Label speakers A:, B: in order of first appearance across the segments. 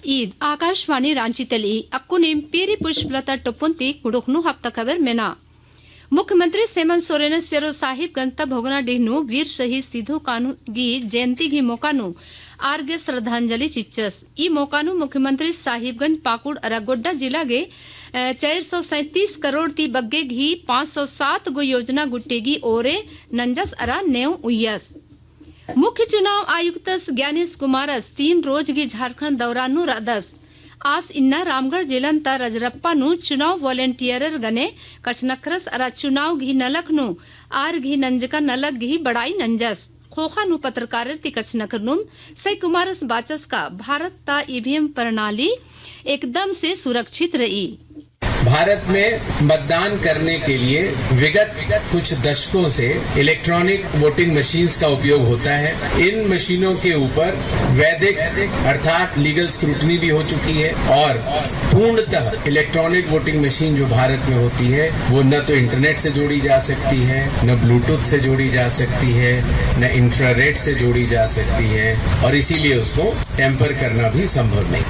A: ईद आकाशवाणी रांची तली अक्कुनिम पेरी पुष्पलता टोपुंती कुडुखनु हफ्ता खबर मेना मुख्यमंत्री हेमंत सोरेन सेरो साहिब गंता भोगना डिहनु वीर शहीद सिद्धू कानू गी जयंती गी मोकानु आर्गे श्रद्धांजलि चिच्चस ई मोकानु मुख्यमंत्री साहिबगंज पाकुड़ अरागोड्डा जिला गे 437 करोड़ ती बग्गे घी 507 गो योजना गुट्टेगी ओरे नंजस अरा नेव उयस मुख्य चुनाव आयुक्त ज्ञानेश कुमारस 3 रोज गी झारखंड दौरानु रादस आज इन्ना रामगढ़ जिलंता रजरप्पा नु चुनाव वॉलंटियर गने कचनखरस अरा चुनाव घी नलख नु आर घी नंजका नलक घी बड़ाई नंजस खोखा नु पत्रकार ती कचनखर नुम सई कुमारस बाचस का भारत ता ईवीएम प्रणाली एकदम से सुरक्षित रही।
B: भारत में मतदान करने के लिए विगत कुछ दशकों से इलेक्ट्रॉनिक वोटिंग मशीन्स का उपयोग होता है। इन मशीनों के ऊपर वैधिक अर्थात लीगल स्क्रूटनी भी हो चुकी है और पूर्णतः इलेक्ट्रॉनिक वोटिंग मशीन जो भारत में होती है वो न तो इंटरनेट से जोड़ी जा सकती है, न ब्लूटूथ से जोड़ी जा सकती है, न इंफ्रारेड से जोड़ी जा सकती है और इसीलिए उसको टेम्पर करना भी संभव नहीं।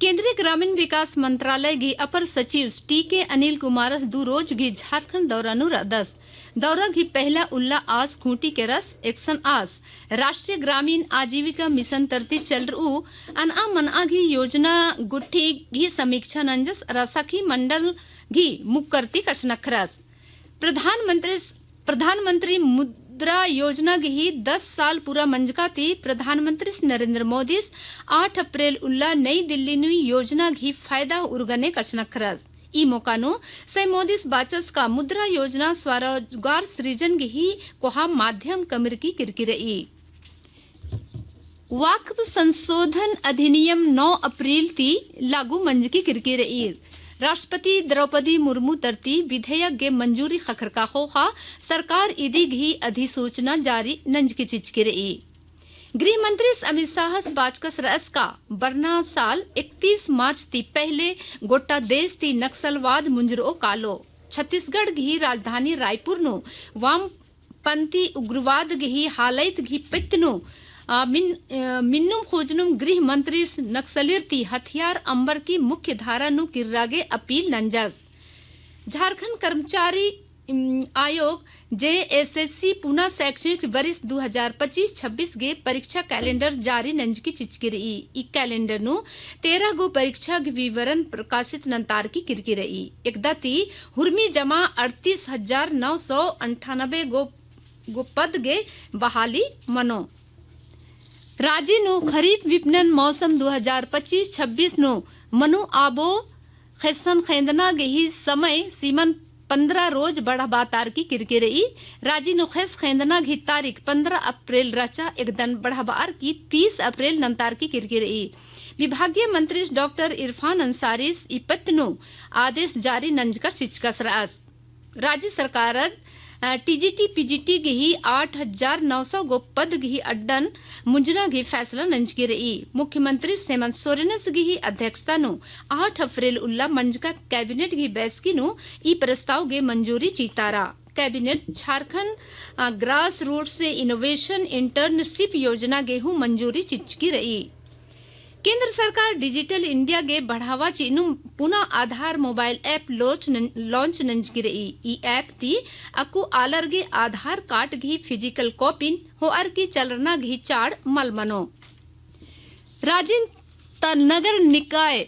A: केंद्रीय ग्रामीण विकास मंत्रालय गी अपर सचिव टीके अनिल कुमार दू रोज गी झारखंड दौरानु रदस दौरा घी पहला उल्ला आस खूंटी के रस एक्शन आस राष्ट्रीय ग्रामीण आजीविका मिशन तरती चल रू अना मना घी योजना गुट्ठी घी समीक्षा नंजस रसखी मंडल घी मुक्करती कचनखरस प्रधानमंत्री मुद्रा योजना घी 10 साल पूरा मंजका थी प्रधानमंत्री नरेंद्र मोदी 8 अप्रैल उल्ला नई दिल्ली नु योजना घी फायदा उर्गने कचनखरस ई मोकानो से मोदी बाचस का मुद्रा योजना स्वरोजगार सृजन घी कोहा माध्यम कमर की किरकिरई वक्फ संशोधन अधिनियम 9 अप्रैल ती लागू मंज की किरकिरई राष्ट्रपति द्रौपदी मुर्मू तरती विधेयक गे मंजूरी खखर का खोखा सरकार इदी घी अधिसूचना जारी नंज की चिचकिरई गृह मंत्री अमित शाह बाचकस रस का बरना साल 31 मार्च ती पहले गोटा देश ती नक्सलवाद मुंजरो कालो छत्तीसगढ़ घी राजधानी रायपुर नु वामपंथी उग्रवाद घी हालत घी पितनु मिन्नुम खोजनुम गृह मंत्री नक्सलिरती हथियार अंबर की मुख्य धारा नु किर्रागे अपील नंजस झारखंड कर्मचारी आयोग जेएसएससी पुना शैक्षणिक वर्ष 2025-26 गे परीक्षा कैलेंडर जारी नंज की चिचकिरई ई कैलेंडर नु 13 गो परीक्षा विवरण प्रकाशित नंतार की किरकिरई एकदाती हुर्मी जमा 38,998 गो पद गे बहाली मनो राजी नो खरीफ विपणन मौसम 2025-26 नो मनु आबो खैसन खैंदना गेही समय सीमन 15 रोज बढ़ा बातार की किरकिरई राजी नो खैस खैंदना घी तारीख 15 अप्रैल रचा एकदन बढ़ा बार की 30 अप्रैल नंतार की किरकिरई विभागीय मंत्री डॉक्टर इरफान अंसारी इपत्नो आदेश जारी नंज का सिचकस रास राज्य सरकार टीजीटी पीजीटी गी 8,900 गो पद गी अड्डन मुंजना गी फैसला नंज की रही मुख्यमंत्री हेमंत सोरेन गी अध्यक्षता नु 8 अप्रैल उल्ला मंजका कैबिनेट गी बैसकी नु ई प्रस्ताव गे मंजूरी चीतारा कैबिनेट झारखंड ग्रास रूट से इनोवेशन इंटर्नशिप योजना गेहूं मंजूरी चिचकी रही केंद्र सरकार डिजिटल इंडिया गे बढ़ावा चीनु पुनः आधार मोबाइल ऐप लॉन्च नंज की रही ई ऐप ती अकु आलर गे आधार कार्ड घी फिजिकल कॉपिन हो अर की चलना घी चाड़ मलमनो राजिन नगर निकाय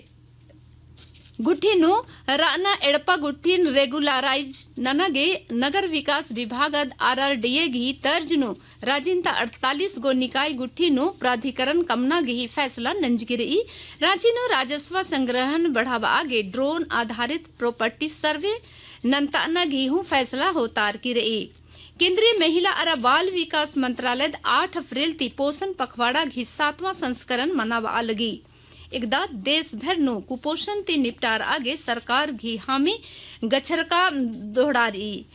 A: गुठिनु राना एड़पा गुठिन रेगुलराइज ननगे नगर विकास विभाग आरआरडीए घी तर्जनु राजिंता 48 गो निकाय गुठिनु प्राधिकरण कमना घी फैसला नंजगिरी राजिनु राजस्व संग्रहण बढ़ावा आगे ड्रोन आधारित प्रॉपर्टी सर्वे नंताना घी हूँ फैसला होतार की रही केंद्रीय महिला और बाल विकास मंत्रालय 8 अप्रैल ती पोषण पखवाड़ा घी 7वां संस्करण मनावा लगी एकदा देश भर नो कुपोषण ते निपटार आगे सरकार घी हामी गछरका दोहरारी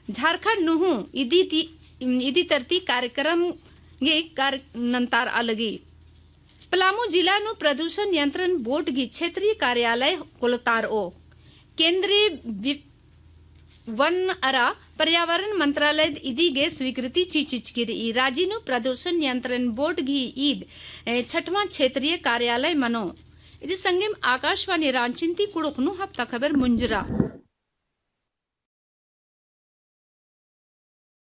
A: झारखंड नुहु इदी तरती कार्यक्रम गे नंतार अलगी पलामू जिला नु प्रदूषण नियंत्रण बोर्ड घी क्षेत्रीय कार्यालय कोलतार ओ केंद्रीय वन अरा पर्यावरण मंत्रालय इदिगे स्वीकृति चीचिचकिर ई राजीनु प्रदूषण नियंत्रण बोर्ड घी ईद 6वां क्षेत्रीय कार्यालय मनो इति संगेम आकाशवाणी रांचिंती कुड़ुखनु हफ्ता खबर मुंजरा।